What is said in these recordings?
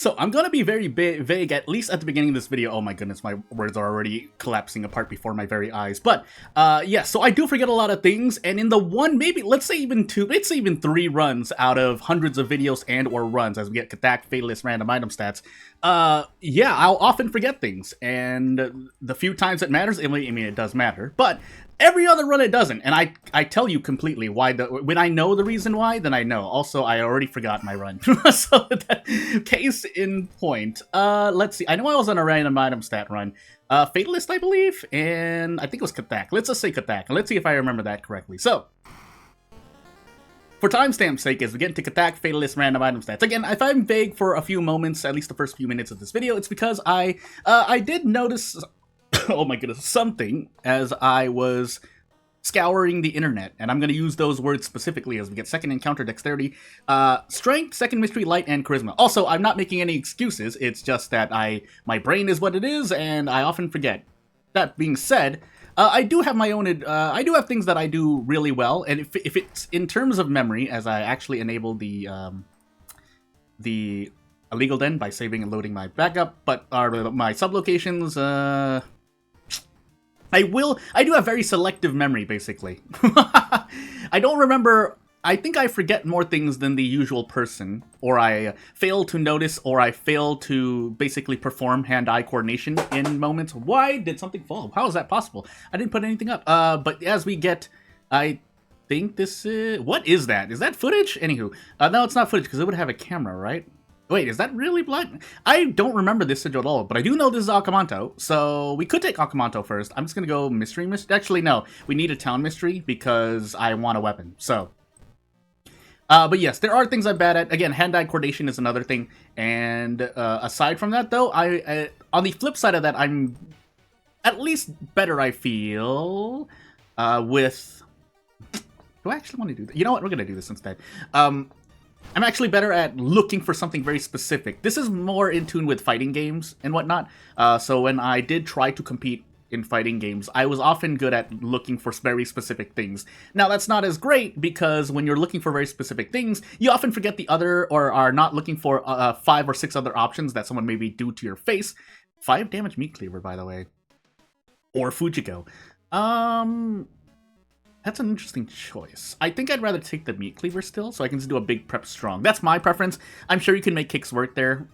So I'm gonna be very vague, at least at the beginning of this video. Oh my goodness, my words are already collapsing apart before my very eyes. But yeah, so I do forget a lot of things, and in the one, maybe let's say even two, let's say even 3 runs out of hundreds of videos and or runs as we get Katak, Fatalist, random item stats. Yeah, I'll often forget things, and the few times it matters, I mean it does matter, but every other run it doesn't, and I tell you completely why. When I know the reason why, then I know. Also, I already forgot my run. So that case in point. Let's see. I know I was on a random item stat run. Fatalist, I believe, and I think it was Katak. Let's just say Katak. Let's see if I remember that correctly. So, for timestamp's sake, as we get into Katak, Fatalist, random item stats. Again, if I'm vague for a few moments, at least the first few minutes of this video, it's because I did notice, oh my goodness, something as I was scouring the internet, and I'm going to use those words specifically as we get second encounter, dexterity, strength, second mystery, light, and charisma. Also, I'm not making any excuses, it's just that my brain is what it is, and I often forget. That being said, I do have my own, I do have things that I do really well, and if it's in terms of memory, as I actually enable the illegal den by saving and loading my backup, but my sublocations, I do have very selective memory, basically. I don't remember, I think I forget more things than the usual person, or I fail to notice, or I fail to basically perform hand-eye coordination in moments. Why did something fall? How is that possible? I didn't put anything up. But as we get, I think this is, what is that? Is that footage? Anywho, no, it's not footage, because it would have a camera, right? Wait, is that really blind? I don't remember this at all, but I do know this is Akamanto, so we could take Akamanto first. I'm just gonna go mystery. Actually, no, we need a town mystery because I want a weapon, so. But yes, there are things I'm bad at. Again, hand-eye coordination is another thing, and aside from that, though, I on the flip side of that, I'm at least better, I feel, with... Do I actually want to do that? You know what? We're gonna do this instead. I'm actually better at looking for something very specific. This is more in tune with fighting games and whatnot. So when I did try to compete in fighting games, I was often good at looking for very specific things. Now, that's not as great because when you're looking for very specific things, you often forget the other or are not looking for 5 or 6 other options that someone maybe do to your face. 5 damage meat cleaver, by the way. Or Fujiko. That's an interesting choice. I think I'd rather take the meat cleaver still, so I can just do a big prep strong. That's my preference. I'm sure you can make kicks work there.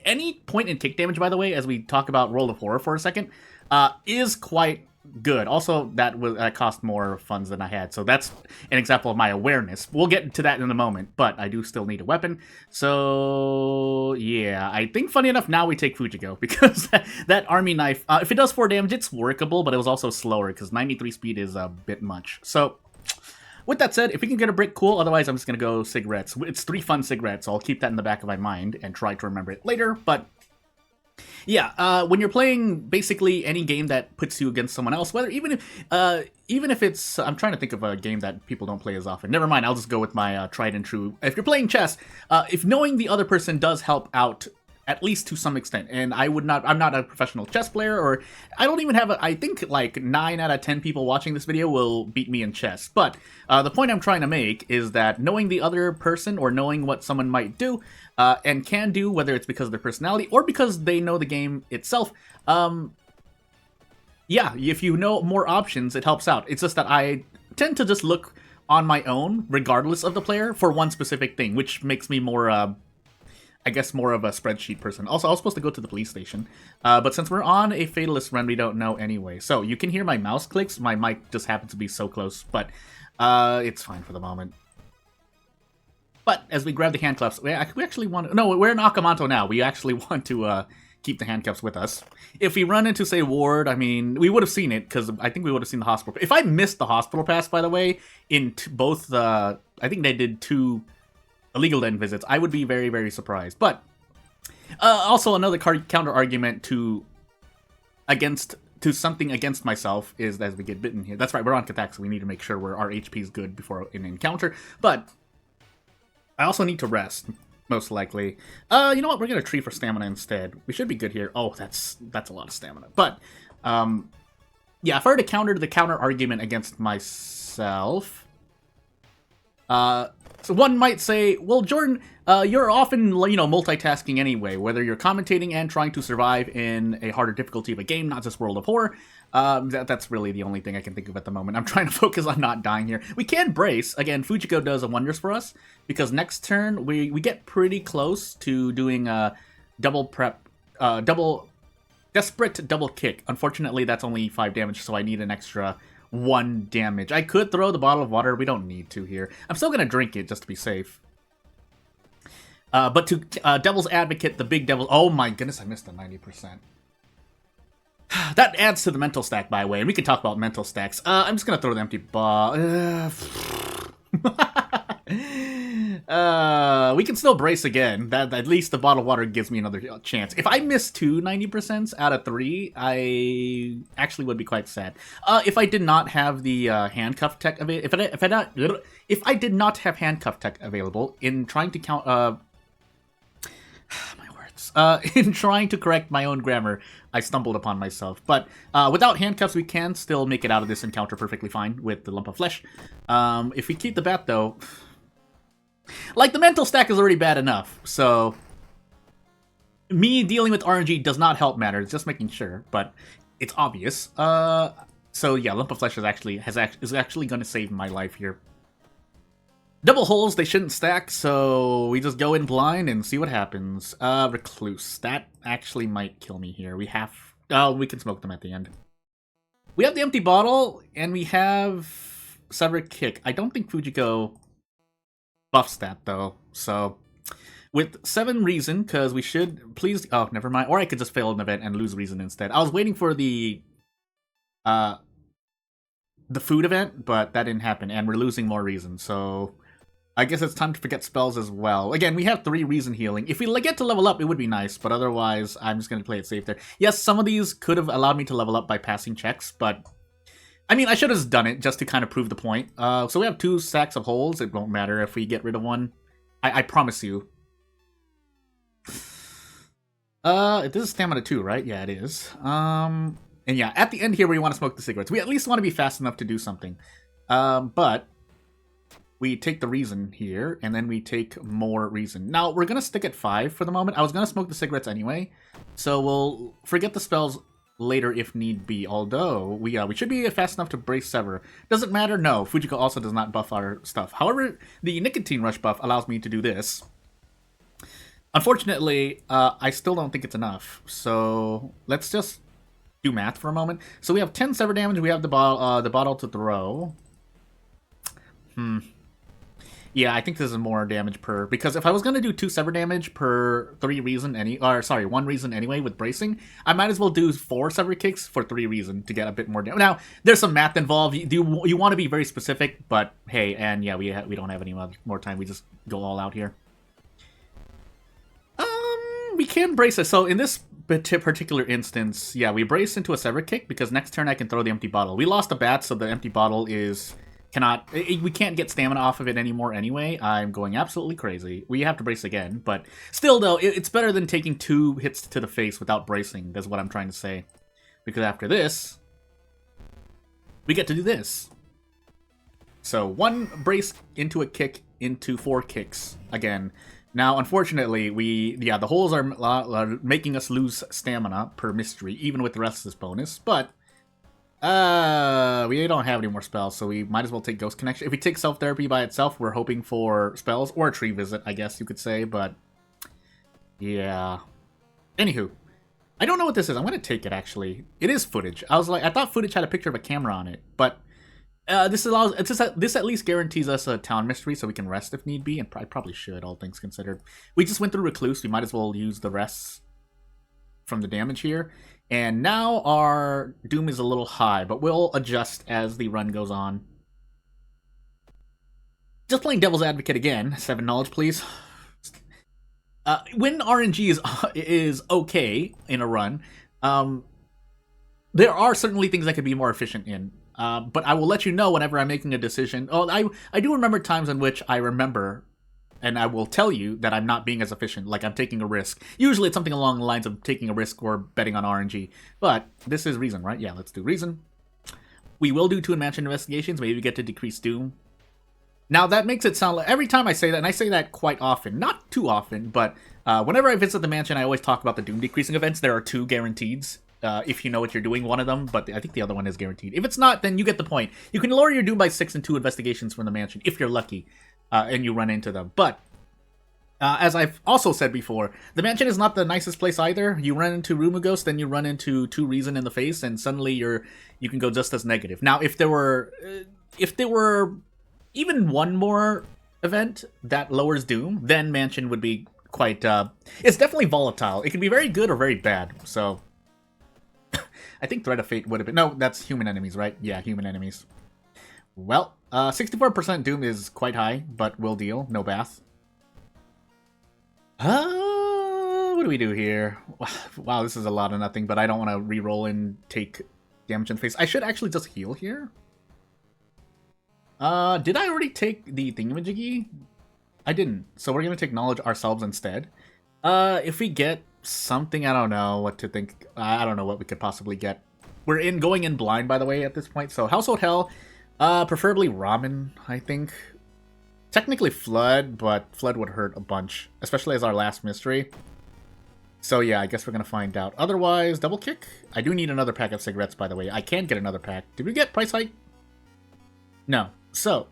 Any point in kick damage, by the way, as we talk about Roll of Horror for a second, is quite good. Also, that cost more funds than I had, so that's an example of my awareness. We'll get to that in a moment, but I do still need a weapon. So, yeah, I think, funny enough, now we take Fujiko, because that army knife, if it does 4 damage, it's workable, but it was also slower, because 93 speed is a bit much. So, with that said, if we can get a brick, cool. Otherwise, I'm just going to go cigarettes. It's 3 fun cigarettes, so I'll keep that in the back of my mind and try to remember it later, but... yeah, when you're playing basically any game that puts you against someone else, whether even if it's, I'm trying to think of a game that people don't play as often. Never mind, I'll just go with my tried and true. If you're playing chess, if knowing the other person does help out at least to some extent, and I'm not a professional chess player, or I don't even have I think like 9 out of 10 people watching this video will beat me in chess, but the point I'm trying to make is that knowing the other person, or knowing what someone might do, and can do, whether it's because of their personality, or because they know the game itself, yeah, if you know more options, it helps out. It's just that I tend to just look on my own, regardless of the player, for one specific thing, which makes me more, I guess, more of a spreadsheet person. Also, I was supposed to go to the police station, but since we're on a Fatalist run, we don't know anyway. So, you can hear my mouse clicks, my mic just happens to be so close, but it's fine for the moment. But, as we grab the handcuffs, we actually want to... No, we're in Akamanto now. We actually want to keep the handcuffs with us. If we run into, say, Ward, I mean, we would have seen it, because I think we would have seen the hospital. If I missed the hospital pass, by the way, in both, I think they did 2... illegal den visits, I would be very, very surprised. But also another counter argument to something against myself is as we get bitten here. That's right, we're on Katak, so we need to make sure our HP is good before an encounter. But I also need to rest, most likely. You know what? We're gonna tree for stamina instead. We should be good here. Oh, that's a lot of stamina. But yeah, if I were to counter the counter argument against myself. So one might say, well, Jordan, you're often, multitasking anyway, whether you're commentating and trying to survive in a harder difficulty of a game, not just World of Horror. That's really the only thing I can think of at the moment. I'm trying to focus on not dying here. We can brace. Again, Fujiko does wonders for us, because next turn we get pretty close to doing a desperate double kick. Unfortunately, that's only 5 damage, so I need an extra 1 damage. I could throw the bottle of water. We don't need to here. I'm still going to drink it just to be safe. But to Devil's Advocate, the big devil... Oh my goodness, I missed the 90%. That adds to the mental stack, by the way, and we can talk about mental stacks. I'm just going to throw the empty ball. We can still brace again. That at least the bottle of water gives me another chance. If I miss 2 90% out of 3, I actually would be quite sad. If I did not have the handcuff tech available, if I did not have handcuff tech available in trying to count my words, in trying to correct my own grammar, I stumbled upon myself. But without handcuffs, we can still make it out of this encounter perfectly fine with the lump of flesh. If we keep the bat, though, like, the mental stack is already bad enough, so me dealing with RNG does not help matters, just making sure, but it's obvious. So yeah, lump of flesh is actually going to save my life here. Double holes, they shouldn't stack, so we just go in blind and see what happens. Recluse, that actually might kill me here. We can smoke them at the end. We have the empty bottle, and we have Severed Kick. I don't think Fujiko buffs that, though, so with 7 reason, because we should please... Oh, never mind. Or I could just fail an event and lose reason instead. I was waiting for the food event, but that didn't happen, and we're losing more reason, so I guess it's time to forget spells as well. Again, we have 3 reason healing. If we get to level up, it would be nice, but otherwise, I'm just going to play it safe there. Yes, some of these could have allowed me to level up by passing checks, but I mean, I should have just done it just to kind of prove the point. So we have 2 stacks of holes. It won't matter if we get rid of one. I promise you. This is stamina 2, right? Yeah, it is. And yeah, at the end here, we want to smoke the cigarettes. We at least want to be fast enough to do something. But we take the reason here, and then we take more reason. Now, we're going to stick at 5 for the moment. I was going to smoke the cigarettes anyway, so we'll forget the spells later if need be, although we should be fast enough to brace Sever. Doesn't matter, no. Fujiko also does not buff our stuff. However, the Nicotine Rush buff allows me to do this. Unfortunately, I still don't think it's enough, so let's just do math for a moment. So we have 10 Sever damage, we have the bottle to throw. Yeah, I think this is more damage per... Because if I was going to do 2 Sever damage per 3 reason 1 reason anyway with bracing, I might as well do 4 Sever kicks for 3 reason to get a bit more damage. Now, there's some math involved. You want to be very specific, but hey, and yeah, we don't have any more time. We just go all out here. We can brace it. So in this particular instance, yeah, we brace into a Sever kick because next turn I can throw the empty bottle. We lost a bat, so the empty bottle we can't get stamina off of it anymore anyway. I'm going absolutely crazy. We have to brace again, but still, though, it's better than taking 2 hits to the face without bracing, that's what I'm trying to say. Because after this, we get to do this. So 1 brace into a kick into 4 kicks again. Now, unfortunately, the holes are making us lose stamina per mystery, even with the rest of this bonus, but we don't have any more spells, so we might as well take Ghost Connection. If we take Self-Therapy by itself, we're hoping for spells, or a Tree Visit, I guess you could say, but yeah. Anywho, I don't know what this is. I'm going to take it, actually. It is footage. I thought footage had a picture of a camera on it, but this at least guarantees us a town mystery, so we can rest if need be, and I probably should, all things considered. We just went through Recluse. We might as well use the rests from the damage here. And now our doom is a little high, but we'll adjust as the run goes on. Just playing Devil's Advocate again. 7 knowledge, please. When RNG is okay in a run, there are certainly things I could be more efficient in. But I will let you know whenever I'm making a decision. Oh, I do remember times in which I remember, and I will tell you that I'm not being as efficient, like I'm taking a risk. Usually it's something along the lines of taking a risk or betting on RNG. But this is reason, right? Yeah, let's do reason. We will do 2 mansion investigations. Maybe we get to decrease doom. Now, that makes it sound like, every time I say that, and I say that quite often, not too often, but whenever I visit the mansion, I always talk about the doom decreasing events. There are 2 guaranteeds, if you know what you're doing, one of them, but I think the other one is guaranteed. If it's not, then you get the point. You can lower your doom by 6 in 2 investigations from the mansion, if you're lucky, and you run into them. But as I've also said before, the mansion is not the nicest place either. You run into Rumaghost, then you run into 2 Reason in the face, and suddenly you can go just as negative. Now, if there were even one more event that lowers Doom, then mansion would be quite. It's definitely volatile. It can be very good or very bad. So, I think Threat of Fate would have been. No, that's human enemies, right? Yeah, human enemies. Well, 64% Doom is quite high, but will deal. No bath. What do we do here? Wow, this is a lot of nothing, but I don't want to reroll and take damage in the face. I should actually just heal here. Did I already take the thingamajiggy? I didn't, so we're gonna take knowledge ourselves instead. If we get something, I don't know what to think. I don't know what we could possibly get. We're going in blind, by the way, at this point. So Household Hell, preferably Ramen, I think. Technically Flood, but Flood would hurt a bunch, especially as our last mystery. So yeah, I guess we're gonna find out. Otherwise, Double Kick. I do need another pack of cigarettes, by the way. I can get another pack. Did we get price hike? No. So,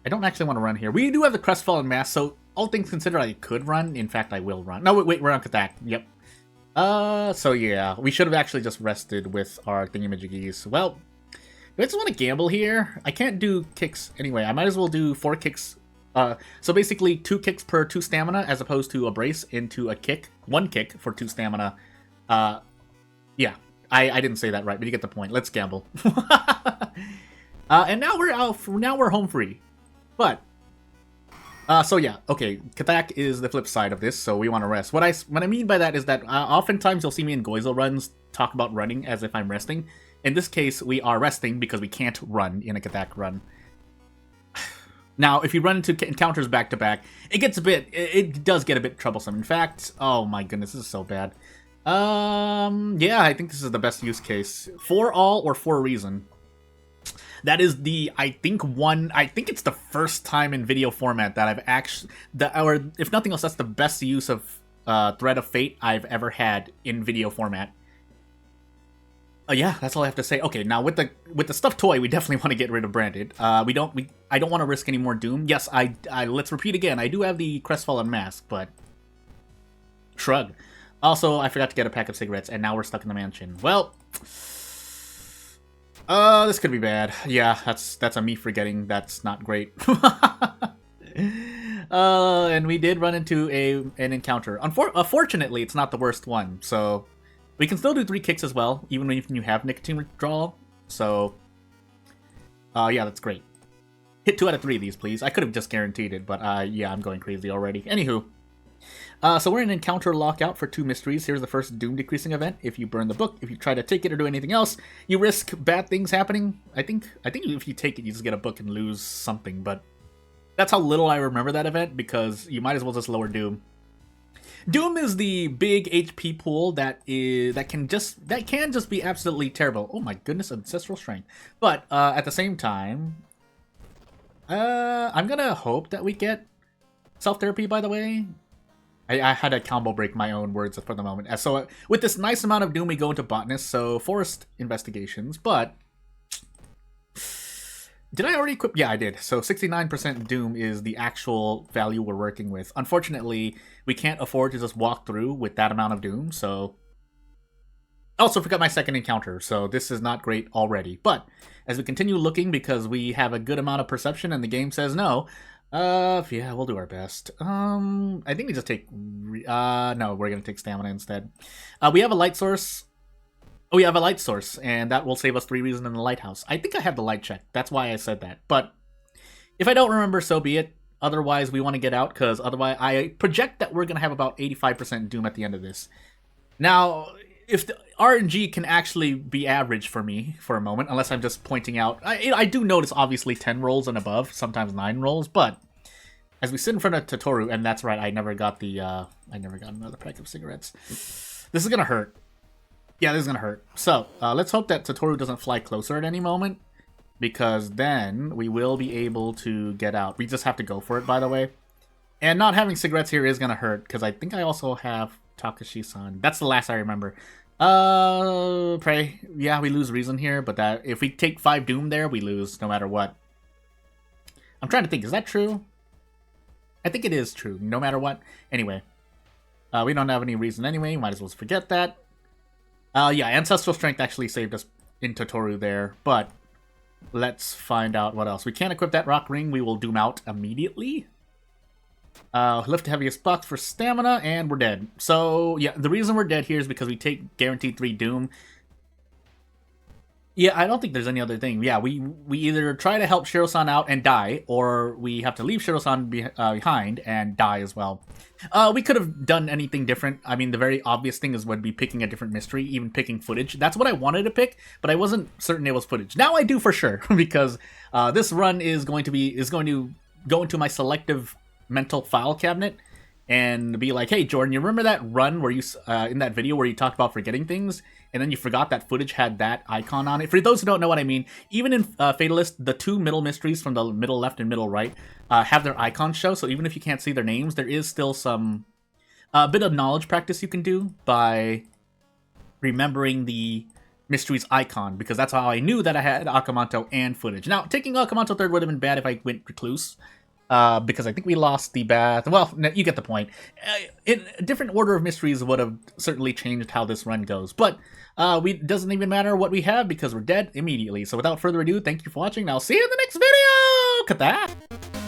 I don't actually want to run here. We do have the Crestfallen Mask, so all things considered, I could run. In fact, I will run. No, wait, we're on Katak. Yep. So yeah, we should have actually just rested with our thingamajiggies. Well, do I just want to gamble here? I can't do kicks anyway. I might as well do 4 kicks. So basically 2 kicks per 2 stamina, as opposed to a brace into a kick. 1 kick for 2 stamina. Yeah, I didn't say that right, but you get the point. Let's gamble. And now we're home free. But so yeah, okay, Katak is the flip side of this, so we want to rest. What I mean by that is that oftentimes you'll see me in Goizel runs talk about running as if I'm resting. In this case, we are resting because we can't run in a Katak run. Now, if you run into encounters back to back, it does get a bit troublesome. In fact, oh my goodness, this is so bad. Yeah, I think this is the best use case. For all or for a reason. That is I think it's the first time in video format that I've actually, or if nothing else, that's the best use of Threat of Fate I've ever had in video format. Yeah, that's all I have to say. Okay, now with the stuffed toy, we definitely want to get rid of Branded. I don't want to risk any more Doom. Yes, let's repeat again. I do have the Crestfallen Mask, but shrug. Also, I forgot to get a pack of cigarettes, and now we're stuck in the mansion. Well, this could be bad. Yeah, that's a me forgetting. That's not great. And we did run into an encounter. Unfortunately, it's not the worst one, so we can still do 3 kicks as well, even when you have nicotine withdrawal. So, yeah, that's great. Hit 2 out of 3 of these, please. I could have just guaranteed it, but yeah, I'm going crazy already. Anywho. So we're in encounter lockout for 2 mysteries. Here's the first Doom decreasing event. If you burn the book, if you try to take it or do anything else, you risk bad things happening. I think if you take it, you just get a book and lose something, but that's how little I remember that event, because you might as well just lower Doom. Doom is the big HP pool that can just be absolutely terrible. Oh my goodness, Ancestral Strength. But at the same time, I'm gonna hope that we get Self-Therapy, by the way. I had to combo break my own words for the moment. So with this nice amount of Doom, we go into Botanist, so Forest Investigations, but did I already equip? Yeah, I did. So 69% Doom is the actual value we're working with. Unfortunately, we can't afford to just walk through with that amount of Doom, so also forgot my second encounter, so this is not great already. But as we continue looking, because we have a good amount of perception and the game says no, yeah, we'll do our best. I think we just take, no, we're gonna take stamina instead. We have a light source. Oh, we have a light source, and that will save us 3 reason in the lighthouse. I think I have the light check. That's why I said that. But if I don't remember, so be it. Otherwise, we want to get out, because otherwise, I project that we're gonna have about 85% Doom at the end of this. Now, if the RNG can actually be average for me for a moment, unless I'm just pointing out, I do notice obviously 10 rolls and above, sometimes 9 rolls, but as we sit in front of Totoro, and that's right, I never got another pack of cigarettes. This is gonna hurt. Yeah, this is gonna hurt. So, let's hope that Totoro doesn't fly closer at any moment. because then we will be able to get out. We just have to go for it, by the way. And not having cigarettes here is gonna hurt, because I think I also have Takashi-san. That's the last I remember. Pray. Yeah, we lose reason here, but that if we take 5 doom there, we lose no matter what. I'm trying to think, is that true? I think it is true, no matter what. Anyway. We don't have any reason anyway, might as well forget that. Yeah, Ancestral Strength actually saved us in Totoro there, but let's find out what else. We can't equip that rock ring, we will doom out immediately. Lift the heaviest box for stamina, and we're dead. So, yeah, the reason we're dead here is because we take guaranteed 3 doom. Yeah, I don't think there's any other thing. Yeah, we either try to help Shiro-san out and die, or we have to leave Shiro-san behind and die as well. We could have done anything different. I mean, the very obvious thing would be picking a different mystery, even picking footage. That's what I wanted to pick, but I wasn't certain it was footage. Now I do for sure, because this run is going to go into my selective mental file cabinet and be like, hey, Jordan, you remember that run where you in that video where you talked about forgetting things, and then you forgot that footage had that icon on it? For those who don't know what I mean, even in Fatalist, the 2 middle mysteries from the middle left and middle right have their icons show, so even if you can't see their names, there is still some bit of knowledge practice you can do by remembering the mystery's icon, because that's how I knew that I had Akamanto and footage. Now, taking Akamanto third would have been bad if I went Recluse, because I think we lost the bath. Well, you get the point. A different order of mysteries would have certainly changed how this run goes, but it doesn't even matter what we have because we're dead immediately. So without further ado, thank you for watching, and I'll see you in the next video! Cut that!